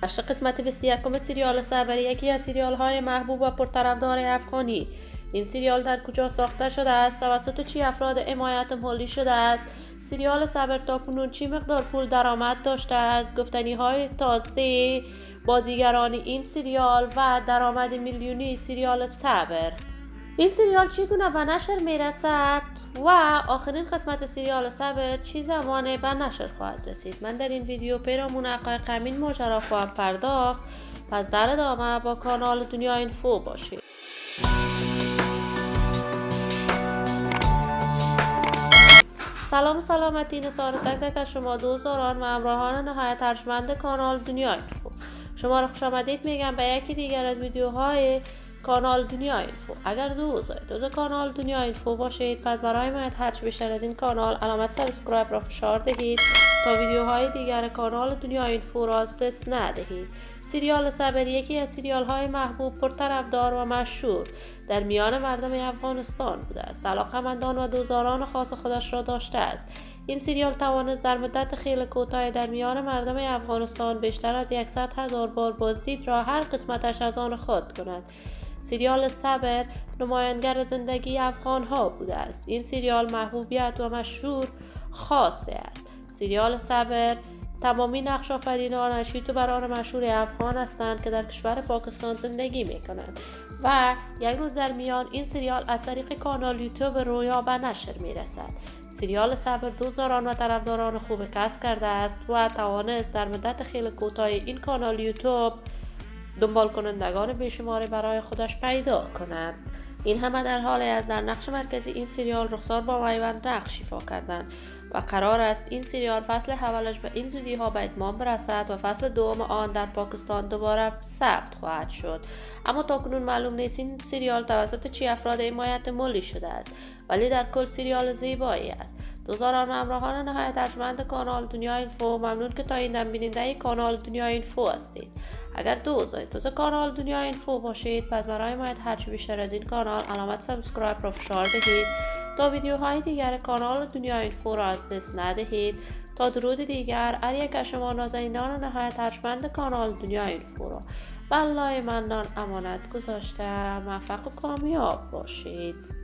نشر قسمت 21 سریال صبر یکی از سریال های محبوب و پرطرفدار افغانی. این سریال در کجا ساخته شده است؟ توسط چی افراد حمایت مالی شده است؟ سریال صبر تاکنون چی مقدار پول درآمد داشته است؟ گفتنی های تازه بازیگران این سریال و درآمد میلیونی سریال صبر. این سریال چگونه به نشر میرسد و آخرین قسمت سریال صبر چه زمان به نشر خواهد رسید؟ من در این ویدیو پیرامون حقایق همین ماجرا خواهم پرداخت، پس در ادامه با کانال دنیا اینفو باشید. سلام و سلامتی نثار تک تک از شما دوستداران و همراهان نهایت ارجمند کانال دنیا اینفو. شما را خوش آمدید میگم به یکی دیگر از ویدیوهای کانال دنیا اینفو. اگر دوست کانال دنیا اینفو باشید، پس برای من هرچی بیشتر از این کانال علامت سابسکرایب را فشار دهید تا ویدیوهای دیگر کانال دنیا اینفو را از دست ندهید. سریال صبر یکی از سریال های محبوب، پرطرفدار و مشهور در میان مردم افغانستان بوده است. علاقه‌مندان و دوستداران خاص خودش را داشته است. این سریال توانست در مدت خیلی کوتاه در میان مردم افغانستان بیشتر از 100,000 بار بازدید را هر قسمتش از آن خود کند. سریال صبر نمایانگر زندگی افغان ها بوده است. این سریال محبوبیت و مشهور خاصه است. سریال صبر تمامی نقش آفرینانش یوتیوبران مشهور افغان هستند که در کشور پاکستان زندگی می کنند و یک روز در میان این سریال از طریق کانال یوتیوب رویا به نشر می رسد. سریال صبر دوستداران و طرفداران خوب کسب کرده است و توانست در مدت خیلی کوتاه این کانال یوتیوب دنبال کنندگان بیشماری برای خودش پیدا کند. این همه در حالی از در نقش مرکزی این سریال رخسار با میوند نقش ایفا کردند و قرار است این سریال فصل اولش به این زودی ها به اتمام برسد و فصل دوم آن در پاکستان دوباره ثبت خواهد شد. اما تاکنون معلوم نیست این سریال توسط چه افراد حمایت مالی شده است، ولی در کل سریال زیبایی است. دوستداران و همراهان نهایت ارجمند کانال دنیا اینفو، ممنون که تا این دم بیننده کانال دنیا اینفو هستید. اگر دوست کانال دنیا اینفو باشید، پس برای ما هرچی بیشتر از این کانال علامت سابسکرایب را فشار دهید تا ویدیوهای دیگر کانال دنیا اینفو را از دست ندهید. تا درود دیگر، هر یک از شما نازنینان نهایت ارجمند کانال دنیا اینفو را به الله منان امانت گذاشته موفق و کامیاب باشید.